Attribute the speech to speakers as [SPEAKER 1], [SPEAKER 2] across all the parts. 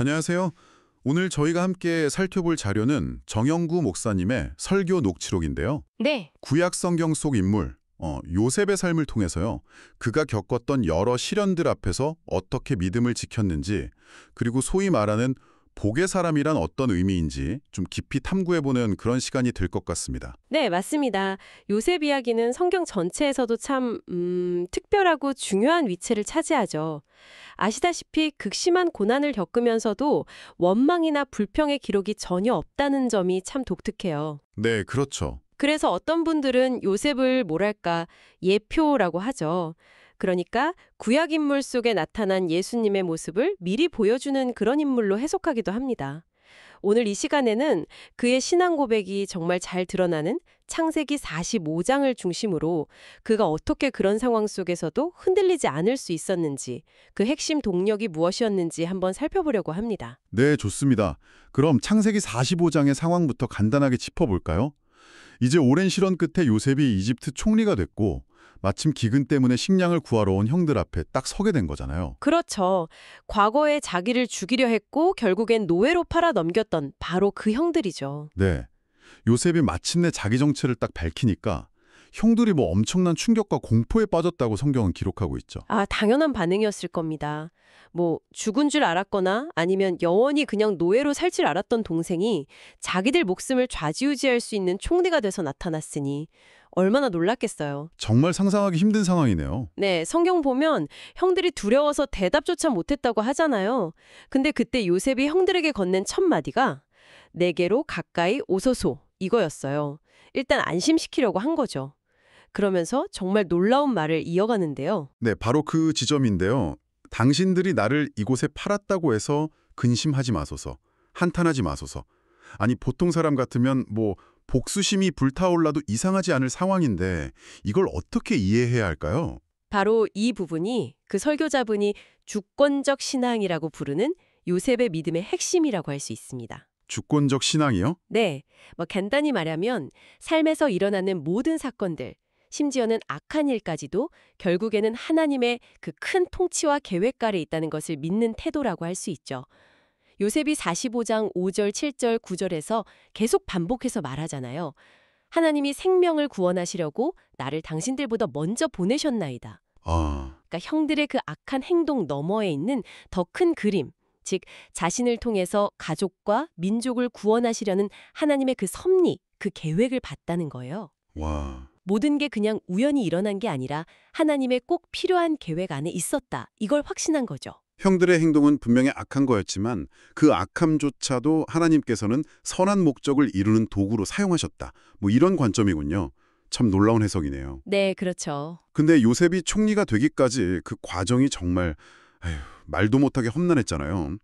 [SPEAKER 1] 안녕하세요. 오늘 저희가 함께 살펴볼 자료는 정영구 목사님의 설교 녹취록인데요.
[SPEAKER 2] 네,
[SPEAKER 1] 구약 성경 속 인물, 요셉의 삶을 통해서요. 그가 겪었던 여러 시련들 앞에서 어떻게 믿음을 지켰는지, 그리고 소위 말하는 복의 사람이란 어떤 의미인지 좀 깊이 탐구해보는 그런 시간이 될 것 같습니다.
[SPEAKER 2] 네, 맞습니다. 요셉 이야기는 성경 전체에서도 참 특별하고 중요한 위치를 차지하죠. 아시다시피 극심한 고난을 겪으면서도 원망이나 불평의 기록이 전혀 없다는 점이 참 독특해요.
[SPEAKER 1] 네, 그렇죠.
[SPEAKER 2] 그래서 어떤 분들은 요셉을 뭐랄까 예표라고 하죠. 그러니까 구약 인물 속에 나타난 예수님의 모습을 미리 보여주는 그런 인물로 해석하기도 합니다. 오늘 이 시간에는 그의 신앙 고백이 정말 잘 드러나는 창세기 45장을 중심으로 그가 어떻게 그런 상황 속에서도 흔들리지 않을 수 있었는지, 그 핵심 동력이 무엇이었는지 한번 살펴보려고 합니다.
[SPEAKER 1] 네, 좋습니다. 그럼 창세기 45장의 상황부터 간단하게 짚어볼까요? 이제 오랜 실현 끝에 요셉이 이집트 총리가 됐고 마침 기근 때문에 식량을 구하러 온 형들 앞에 딱 서게 된 거잖아요.
[SPEAKER 2] 그렇죠. 과거에 자기를 죽이려 했고 결국엔 노예로 팔아 넘겼던 바로 그 형들이죠.
[SPEAKER 1] 네. 요셉이 마침내 자기 정체를 딱 밝히니까 형들이 뭐 엄청난 충격과 공포에 빠졌다고 성경은 기록하고 있죠.
[SPEAKER 2] 아, 당연한 반응이었을 겁니다. 뭐 죽은 줄 알았거나 아니면 영원히 그냥 노예로 살 줄 알았던 동생이 자기들 목숨을 좌지우지할 수 있는 총리가 돼서 나타났으니 얼마나 놀랐겠어요.
[SPEAKER 1] 정말 상상하기 힘든 상황이네요.
[SPEAKER 2] 네, 성경 보면 형들이 두려워서 대답조차 못했다고 하잖아요. 근데 그때 요셉이 형들에게 건넨 첫 마디가 내게로 가까이 오소서 이거였어요. 일단 안심시키려고 한 거죠. 그러면서 정말 놀라운 말을 이어가는데요.
[SPEAKER 1] 네, 바로 그 지점인데요. 당신들이 나를 이곳에 팔았다고 해서 근심하지 마소서, 한탄하지 마소서. 아니, 보통 사람 같으면 뭐 복수심이 불타올라도 이상하지 않을 상황인데 이걸 어떻게 이해해야 할까요?
[SPEAKER 2] 바로 이 부분이 그 설교자분이 주권적 신앙이라고 부르는 요셉의 믿음의 핵심이라고 할 수 있습니다.
[SPEAKER 1] 주권적 신앙이요?
[SPEAKER 2] 네, 뭐 간단히 말하면 삶에서 일어나는 모든 사건들, 심지어는 악한 일까지도 결국에는 하나님의 그 큰 통치와 계획 아래 있다는 것을 믿는 태도라고 할 수 있죠. 요셉이 45장 5절, 7절, 9절에서 계속 반복해서 말하잖아요. 하나님이 생명을 구원하시려고 나를 당신들보다 먼저 보내셨나이다.
[SPEAKER 1] 아,
[SPEAKER 2] 그러니까 형들의 그 악한 행동 너머에 있는 더 큰 그림, 즉 자신을 통해서 가족과 민족을 구원하시려는 하나님의 그 섭리, 그 계획을 봤다는 거예요.
[SPEAKER 1] 와.
[SPEAKER 2] 모든 게 그냥 우연히 일어난 게 아니라 하나님의 꼭 필요한 계획 안에 있었다. 이걸 확신한 거죠.
[SPEAKER 1] 형들의 행동은 분명히 악한 거였지만 그 악함조차도 하나님께서는 선한 목적을 이루는 도구로 사용하셨다. 뭐 이런 관점이군요. 참 놀라운 해석이네요.
[SPEAKER 2] 네, 그렇죠.
[SPEAKER 1] 근데 요셉이 총리가 되기까지 그 과정이 정말 말도 못하게 험난했잖아요.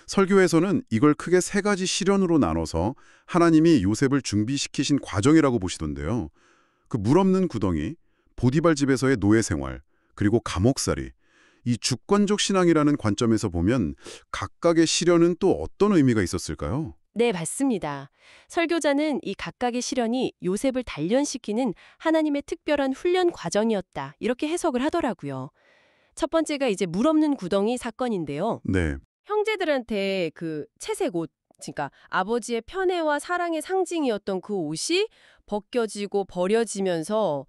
[SPEAKER 1] 설교에서는 이걸 크게 세 가지 시련으로 나눠서 하나님이 요셉을 준비시키신 과정이라고 보시던데요. 그 물 없는 구덩이, 보디발 집에서의 노예 생활, 그리고 감옥살이. 이 주권적 신앙이라는 관점에서 보면 각각의 시련은 또 어떤 의미가 있었을까요?
[SPEAKER 2] 네, 맞습니다. 설교자는 이 각각의 시련이 요셉을 단련시키는 하나님의 특별한 훈련 과정이었다. 이렇게 해석을 하더라고요. 첫 번째가 이제 물 없는 구덩이 사건인데요.
[SPEAKER 1] 네.
[SPEAKER 2] 형제들한테 그 채색 옷, 그러니까 아버지의 편애와 사랑의 상징이었던 그 옷이 벗겨지고 버려지면서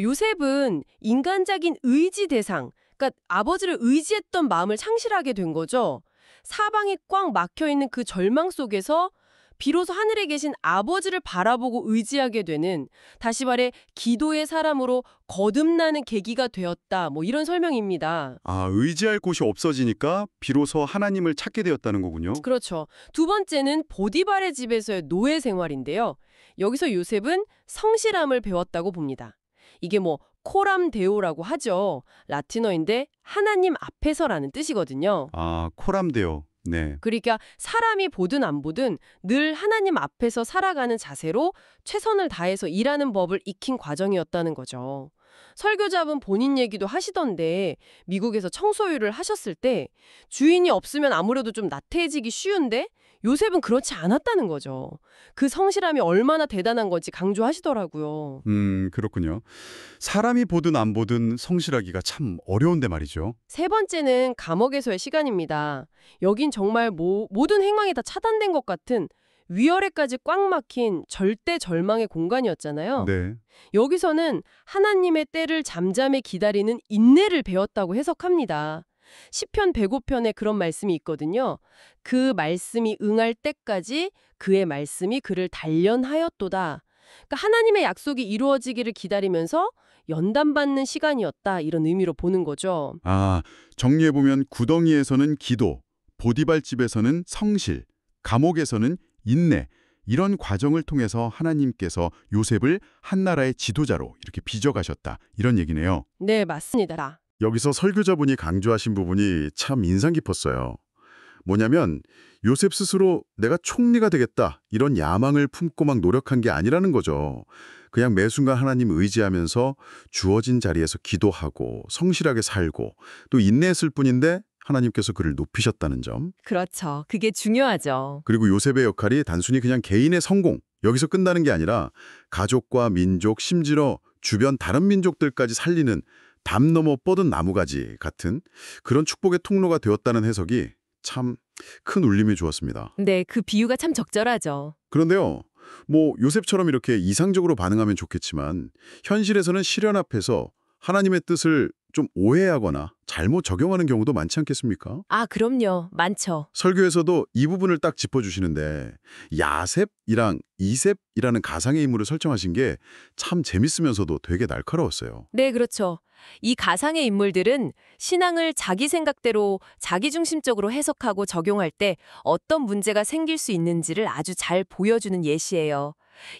[SPEAKER 2] 요셉은 인간적인 의지 대상, 그러니까 아버지를 의지했던 마음을 상실하게 된 거죠. 사방이 꽉 막혀있는 그 절망 속에서 비로소 하늘에 계신 아버지를 바라보고 의지하게 되는, 다시 말해 기도의 사람으로 거듭나는 계기가 되었다. 뭐 이런 설명입니다.
[SPEAKER 1] 아, 의지할 곳이 없어지니까 비로소 하나님을 찾게 되었다는 거군요.
[SPEAKER 2] 그렇죠. 두 번째는 보디발의 집에서의 노예 생활인데요. 여기서 요셉은 성실함을 배웠다고 봅니다. 이게 뭐 코람 데오라고 하죠. 라틴어인데 하나님 앞에서라는 뜻이거든요.
[SPEAKER 1] 아, 코람데오. 네.
[SPEAKER 2] 그러니까 사람이 보든 안 보든 늘 하나님 앞에서 살아가는 자세로 최선을 다해서 일하는 법을 익힌 과정이었다는 거죠. 설교자분 본인 얘기도 하시던데 미국에서 청소일을 하셨을 때 주인이 없으면 아무래도 좀 나태해지기 쉬운데 요셉은 그렇지 않았다는 거죠. 그 성실함이 얼마나 대단한 건지 강조하시더라고요.
[SPEAKER 1] 그렇군요. 사람이 보든 안 보든 성실하기가 참 어려운데 말이죠.
[SPEAKER 2] 세 번째는 감옥에서의 시간입니다. 여긴 정말 모든 행방이 다 차단된 것 같은 위열에까지 꽉 막힌 절대 절망의 공간이었잖아요.
[SPEAKER 1] 네.
[SPEAKER 2] 여기서는 하나님의 때를 잠잠히 기다리는 인내를 배웠다고 해석합니다. 시편 105편에 그런 말씀이 있거든요. 그 말씀이 응할 때까지 그의 말씀이 그를 단련하였도다. 그러니까 하나님의 약속이 이루어지기를 기다리면서 연단받는 시간이었다. 이런 의미로 보는 거죠.
[SPEAKER 1] 아, 정리해보면 구덩이에서는 기도, 보디발집에서는 성실, 감옥에서는 인내, 이런 과정을 통해서 하나님께서 요셉을 한 나라의 지도자로 이렇게 빚어가셨다. 이런 얘기네요.
[SPEAKER 2] 네, 맞습니다.
[SPEAKER 1] 여기서 설교자분이 강조하신 부분이 참 인상 깊었어요. 뭐냐면 요셉 스스로 내가 총리가 되겠다 이런 야망을 품고 막 노력한 게 아니라는 거죠. 그냥 매 순간 하나님 의지하면서 주어진 자리에서 기도하고 성실하게 살고 또 인내했을 뿐인데 하나님께서 그를 높이셨다는 점.
[SPEAKER 2] 그렇죠. 그게 중요하죠.
[SPEAKER 1] 그리고 요셉의 역할이 단순히 그냥 개인의 성공, 여기서 끝나는 게 아니라 가족과 민족, 심지어 주변 다른 민족들까지 살리는 담 넘어 뻗은 나무가지 같은 그런 축복의 통로가 되었다는 해석이 참 큰 울림이 주었습니다.
[SPEAKER 2] 네, 그 비유가 참 적절하죠.
[SPEAKER 1] 그런데요, 뭐 요셉처럼 이렇게 이상적으로 반응하면 좋겠지만 현실에서는 시련 앞에서 하나님의 뜻을 좀 오해하거나 잘못 적용하는 경우도 많지 않겠습니까?
[SPEAKER 2] 아, 그럼요. 많죠.
[SPEAKER 1] 설교에서도 이 부분을 딱 짚어주시는데 야셉이랑 이셉이라는 가상의 인물을 설정하신 게 참 재밌으면서도 되게 날카로웠어요.
[SPEAKER 2] 네, 그렇죠. 이 가상의 인물들은 신앙을 자기 생각대로 자기중심적으로 해석하고 적용할 때 어떤 문제가 생길 수 있는지를 아주 잘 보여주는 예시예요.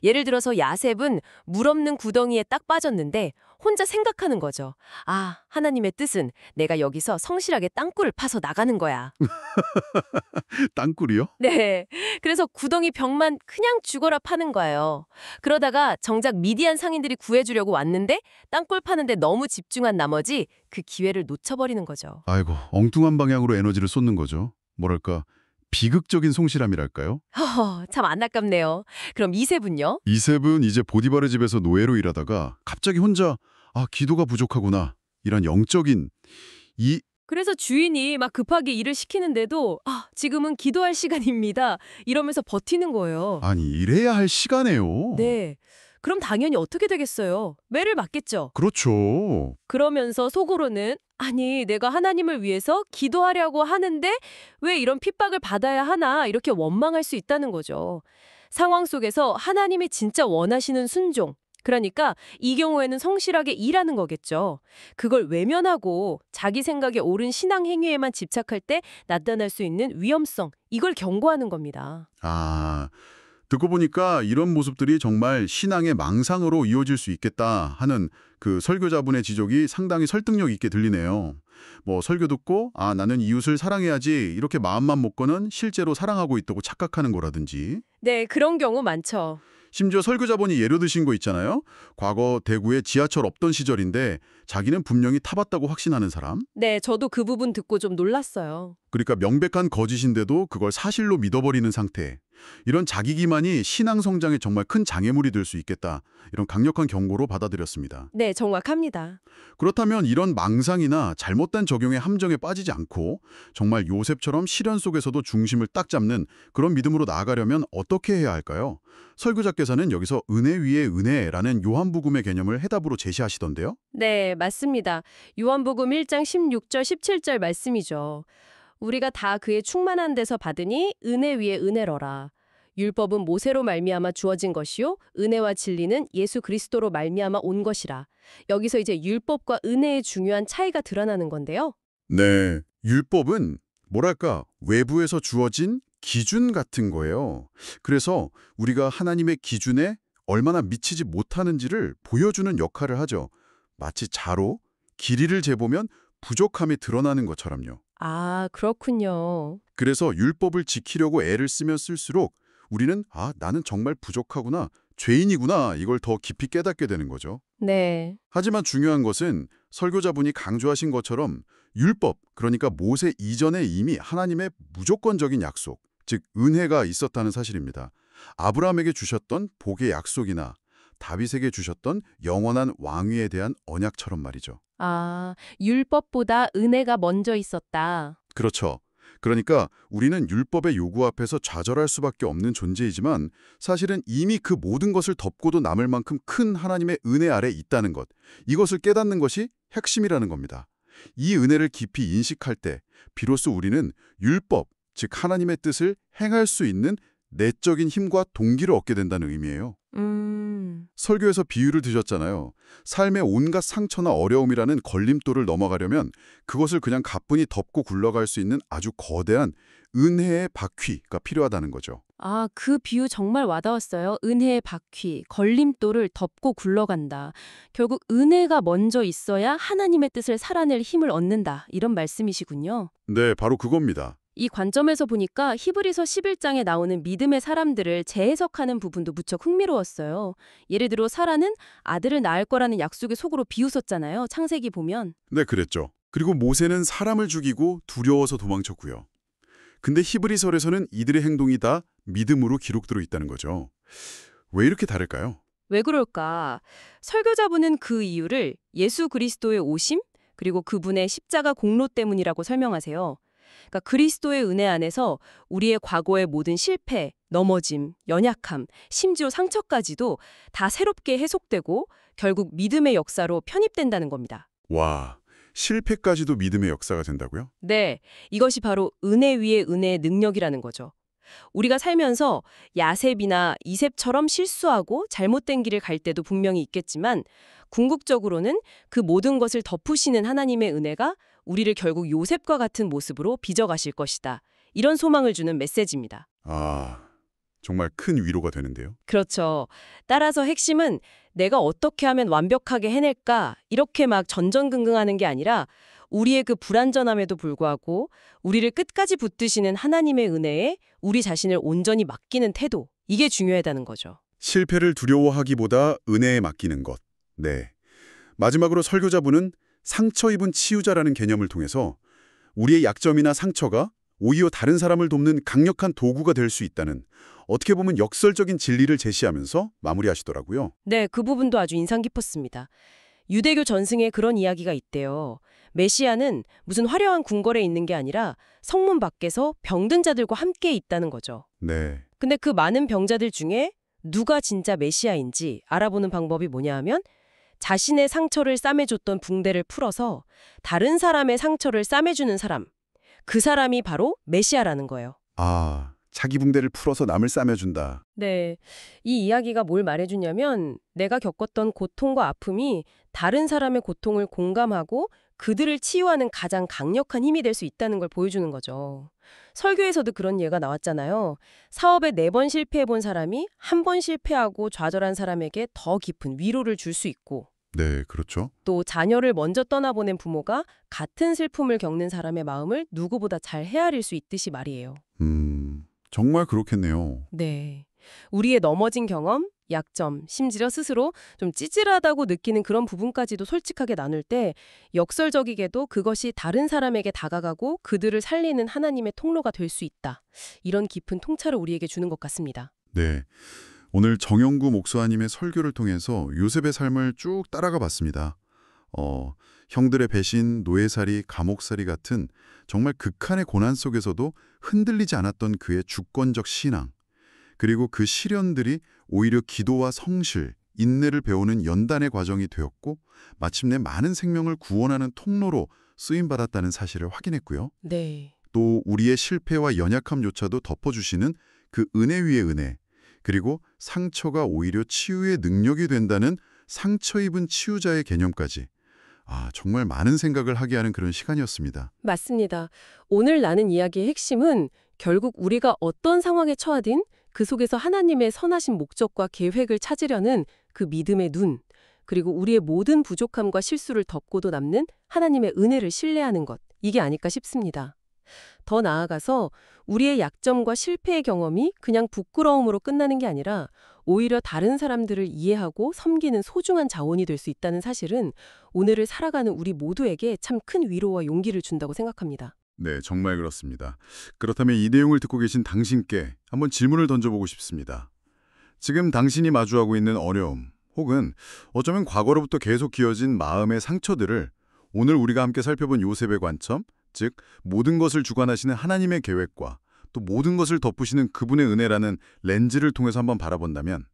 [SPEAKER 2] 예를 들어서 야셉은 물 없는 구덩이에 딱 빠졌는데 혼자 생각하는 거죠. 아, 하나님의 뜻은 내가 여기서 성실하게 땅굴을 파서 나가는 거야.
[SPEAKER 1] 땅굴이요?
[SPEAKER 2] 네. 그래서 구덩이 벽만 그냥 죽어라 파는 거예요. 그러다가 정작 미디안 상인들이 구해주려고 왔는데 땅굴 파는데 너무 집중한 나머지 그 기회를 놓쳐버리는 거죠.
[SPEAKER 1] 아이고, 엉뚱한 방향으로 에너지를 쏟는 거죠. 뭐랄까, 비극적인 성실함이랄까요?
[SPEAKER 2] 허허, 참 안타깝네요. 그럼 이세분요?
[SPEAKER 1] 이셉은 이제 보디바르 집에서 노예로 일하다가 갑자기 혼자 기도가 부족하구나. 이런 영적인 이
[SPEAKER 2] 그래서 주인이 막 급하게 일을 시키는데도 지금은 기도할 시간입니다. 이러면서 버티는 거예요.
[SPEAKER 1] 아니 이래야 할 시간에요.
[SPEAKER 2] 네. 그럼 당연히 어떻게 되겠어요? 매를 맞겠죠.
[SPEAKER 1] 그렇죠.
[SPEAKER 2] 그러면서 속으로는 아니, 내가 하나님을 위해서 기도하려고 하는데 왜 이런 핍박을 받아야 하나 이렇게 원망할 수 있다는 거죠. 상황 속에서 하나님이 진짜 원하시는 순종. 그러니까 이 경우에는 성실하게 일하는 거겠죠. 그걸 외면하고 자기 생각에 옳은 신앙 행위에만 집착할 때 나타날 수 있는 위험성. 이걸 경고하는 겁니다.
[SPEAKER 1] 아, 듣고 보니까 이런 모습들이 정말 신앙의 망상으로 이어질 수 있겠다 하는 그 설교자분의 지적이 상당히 설득력 있게 들리네요. 뭐 설교 듣고 나는 이웃을 사랑해야지 이렇게 마음만 먹고는 실제로 사랑하고 있다고 착각하는 거라든지
[SPEAKER 2] 네, 그런 경우 많죠.
[SPEAKER 1] 심지어 설교자분이 예로 드신 거 있잖아요. 과거 대구에 지하철 없던 시절인데 자기는 분명히 타봤다고 확신하는 사람.
[SPEAKER 2] 네, 저도 그 부분 듣고 좀 놀랐어요.
[SPEAKER 1] 그러니까 명백한 거짓인데도 그걸 사실로 믿어버리는 상태. 이런 자기 기만이 신앙 성장에 정말 큰 장애물이 될 수 있겠다. 이런 강력한 경고로 받아들였습니다.
[SPEAKER 2] 네, 정확합니다.
[SPEAKER 1] 그렇다면 이런 망상이나 잘못된 적용의 함정에 빠지지 않고 정말 요셉처럼 시련 속에서도 중심을 딱 잡는 그런 믿음으로 나아가려면 어떻게 해야 할까요? 설교자께서는 여기서 은혜 위에 은혜라는 요한복음의 개념을 해답으로 제시하시던데요.
[SPEAKER 2] 네, 맞습니다. 요한복음 1장 16절 17절 말씀이죠. 우리가 다 그의 충만한 데서 받으니 은혜 위에 은혜로라. 율법은 모세로 말미암아 주어진 것이요 은혜와 진리는 예수 그리스도로 말미암아 온 것이라. 여기서 이제 율법과 은혜의 중요한 차이가 드러나는 건데요.
[SPEAKER 1] 네, 율법은 뭐랄까 외부에서 주어진 기준 같은 거예요. 그래서 우리가 하나님의 기준에 얼마나 미치지 못하는지를 보여주는 역할을 하죠. 마치 자로 길이를 재보면 부족함이 드러나는 것처럼요.
[SPEAKER 2] 아, 그렇군요.
[SPEAKER 1] 그래서 율법을 지키려고 애를 쓰면 쓸수록 우리는 나는 정말 부족하구나, 죄인이구나 이걸 더 깊이 깨닫게 되는 거죠.
[SPEAKER 2] 네.
[SPEAKER 1] 하지만 중요한 것은 설교자분이 강조하신 것처럼 율법, 그러니까 모세 이전에 이미 하나님의 무조건적인 약속, 즉 은혜가 있었다는 사실입니다. 아브라함에게 주셨던 복의 약속이나 다윗에게 주셨던 영원한 왕위에 대한 언약처럼 말이죠.
[SPEAKER 2] 아, 율법보다 은혜가 먼저 있었다.
[SPEAKER 1] 그렇죠. 그러니까 우리는 율법의 요구 앞에서 좌절할 수밖에 없는 존재이지만 사실은 이미 그 모든 것을 덮고도 남을 만큼 큰 하나님의 은혜 아래 있다는 것, 이것을 깨닫는 것이 핵심이라는 겁니다. 이 은혜를 깊이 인식할 때 비로소 우리는 율법, 즉 하나님의 뜻을 행할 수 있는 내적인 힘과 동기를 얻게 된다는 의미예요. 설교에서 비유를 드렸잖아요. 삶의 온갖 상처나 어려움이라는 걸림돌을 넘어가려면 그것을 그냥 가뿐히 덮고 굴러갈 수 있는 아주 거대한 은혜의 바퀴가 필요하다는 거죠.
[SPEAKER 2] 아, 그 비유 정말 와닿았어요. 은혜의 바퀴, 걸림돌을 덮고 굴러간다. 결국 은혜가 먼저 있어야 하나님의 뜻을 살아낼 힘을 얻는다. 이런 말씀이시군요.
[SPEAKER 1] 네, 바로 그겁니다.
[SPEAKER 2] 이 관점에서 보니까 히브리서 11장에 나오는 믿음의 사람들을 재해석하는 부분도 무척 흥미로웠어요. 예를 들어 사라는 아들을 낳을 거라는 약속에 속으로 비웃었잖아요. 창세기 보면.
[SPEAKER 1] 네, 그랬죠. 그리고 모세는 사람을 죽이고 두려워서 도망쳤고요. 근데 히브리서에서는 이들의 행동이 다 믿음으로 기록되어 있다는 거죠. 왜 이렇게 다를까요?
[SPEAKER 2] 왜 그럴까? 설교자분은 그 이유를 예수 그리스도의 오심, 그리고 그분의 십자가 공로 때문이라고 설명하세요. 그러니까 그리스도의 은혜 안에서 우리의 과거의 모든 실패, 넘어짐, 연약함, 심지어 상처까지도 다 새롭게 해석되고 결국 믿음의 역사로 편입된다는 겁니다.
[SPEAKER 1] 와, 실패까지도 믿음의 역사가 된다고요?
[SPEAKER 2] 네, 이것이 바로 은혜 위에 은혜의 능력이라는 거죠. 우리가 살면서 야셉이나 이셉처럼 실수하고 잘못된 길을 갈 때도 분명히 있겠지만 궁극적으로는 그 모든 것을 덮으시는 하나님의 은혜가 우리를 결국 요셉과 같은 모습으로 빚어가실 것이다. 이런 소망을 주는 메시지입니다.
[SPEAKER 1] 아, 정말 큰 위로가 되는데요.
[SPEAKER 2] 그렇죠. 따라서 핵심은 내가 어떻게 하면 완벽하게 해낼까 이렇게 막 전전긍긍하는 게 아니라 우리의 그 불완전함에도 불구하고 우리를 끝까지 붙드시는 하나님의 은혜에 우리 자신을 온전히 맡기는 태도, 이게 중요하다는 거죠.
[SPEAKER 1] 실패를 두려워하기보다 은혜에 맡기는 것. 네. 마지막으로 설교자분은 상처 입은 치유자라는 개념을 통해서 우리의 약점이나 상처가 오히려 다른 사람을 돕는 강력한 도구가 될 수 있다는, 어떻게 보면 역설적인 진리를 제시하면서 마무리하시더라고요.
[SPEAKER 2] 네, 그 부분도 아주 인상 깊었습니다. 유대교 전승에 그런 이야기가 있대요. 메시아는 무슨 화려한 궁궐에 있는 게 아니라 성문 밖에서 병든 자들과 함께 있다는 거죠.
[SPEAKER 1] 네.
[SPEAKER 2] 근데 그 많은 병자들 중에 누가 진짜 메시아인지 알아보는 방법이 뭐냐 하면 자신의 상처를 싸매줬던 붕대를 풀어서 다른 사람의 상처를 싸매주는 사람, 그 사람이 바로 메시아라는 거예요.
[SPEAKER 1] 아, 자기 붕대를 풀어서 남을 싸매준다.
[SPEAKER 2] 네, 이 이야기가 뭘 말해주냐면 내가 겪었던 고통과 아픔이 다른 사람의 고통을 공감하고 그들을 치유하는 가장 강력한 힘이 될 수 있다는 걸 보여주는 거죠. 설교에서도 그런 예가 나왔잖아요. 사업에 4번 실패해본 사람이 한 번 실패하고 좌절한 사람에게 더 깊은 위로를 줄 수 있고,
[SPEAKER 1] 네, 그렇죠.
[SPEAKER 2] 또 자녀를 먼저 떠나보낸 부모가 같은 슬픔을 겪는 사람의 마음을 누구보다 잘 헤아릴 수 있듯이 말이에요.
[SPEAKER 1] 정말 그렇겠네요.
[SPEAKER 2] 네. 우리의 넘어진 경험, 약점, 심지어 스스로 좀 찌질하다고 느끼는 그런 부분까지도 솔직하게 나눌 때 역설적이게도 그것이 다른 사람에게 다가가고 그들을 살리는 하나님의 통로가 될 수 있다. 이런 깊은 통찰을 우리에게 주는 것 같습니다.
[SPEAKER 1] 네. 오늘 정영구 목사님의 설교를 통해서 요셉의 삶을 쭉 따라가 봤습니다. 형들의 배신, 노예살이, 감옥살이 같은 정말 극한의 고난 속에서도 흔들리지 않았던 그의 주권적 신앙, 그리고 그 시련들이 오히려 기도와 성실, 인내를 배우는 연단의 과정이 되었고 마침내 많은 생명을 구원하는 통로로 쓰임받았다는 사실을 확인했고요.
[SPEAKER 2] 네.
[SPEAKER 1] 또 우리의 실패와 연약함조차도 덮어주시는 그 은혜 위의 은혜, 그리고 상처가 오히려 치유의 능력이 된다는 상처 입은 치유자의 개념까지, 정말 많은 생각을 하게 하는 그런 시간이었습니다.
[SPEAKER 2] 맞습니다. 오늘 나눈 이야기의 핵심은 결국 우리가 어떤 상황에 처하든 그 속에서 하나님의 선하신 목적과 계획을 찾으려는 그 믿음의 눈, 그리고 우리의 모든 부족함과 실수를 덮고도 남는 하나님의 은혜를 신뢰하는 것, 이게 아닐까 싶습니다. 더 나아가서 우리의 약점과 실패의 경험이 그냥 부끄러움으로 끝나는 게 아니라 오히려 다른 사람들을 이해하고 섬기는 소중한 자원이 될 수 있다는 사실은 오늘을 살아가는 우리 모두에게 참 큰 위로와 용기를 준다고 생각합니다.
[SPEAKER 1] 네, 정말 그렇습니다. 그렇다면 이 내용을 듣고 계신 당신께 한번 질문을 던져보고 싶습니다. 지금 당신이 마주하고 있는 어려움, 혹은 어쩌면 과거로부터 계속 기어진 마음의 상처들을 오늘 우리가 함께 살펴본 요셉의 관점, 즉 모든 것을 주관하시는 하나님의 계획과 또 모든 것을 덮으시는 그분의 은혜라는 렌즈를 통해서 한번 바라본다면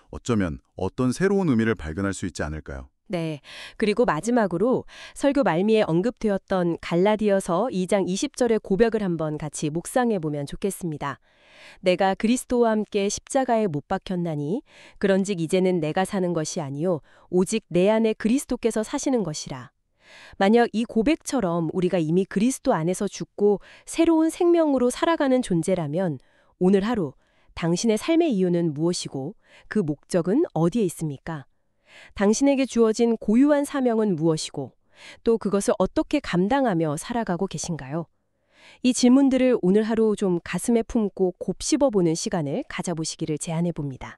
[SPEAKER 1] 어쩌면 어떤 새로운 의미를 발견할 수 있지 않을까요?
[SPEAKER 2] 네. 그리고 마지막으로 설교 말미에 언급되었던 갈라디아서 2장 20절의 고백을 한번 같이 묵상해 보면 좋겠습니다. 내가 그리스도와 함께 십자가에 못 박혔나니 그런즉 이제는 내가 사는 것이 아니요 오직 내 안에 그리스도께서 사시는 것이라. 만약 이 고백처럼 우리가 이미 그리스도 안에서 죽고 새로운 생명으로 살아가는 존재라면 오늘 하루 당신의 삶의 이유는 무엇이고 그 목적은 어디에 있습니까? 당신에게 주어진 고유한 사명은 무엇이고 또 그것을 어떻게 감당하며 살아가고 계신가요? 이 질문들을 오늘 하루 좀 가슴에 품고 곱씹어 보는 시간을 가져보시기를 제안해 봅니다.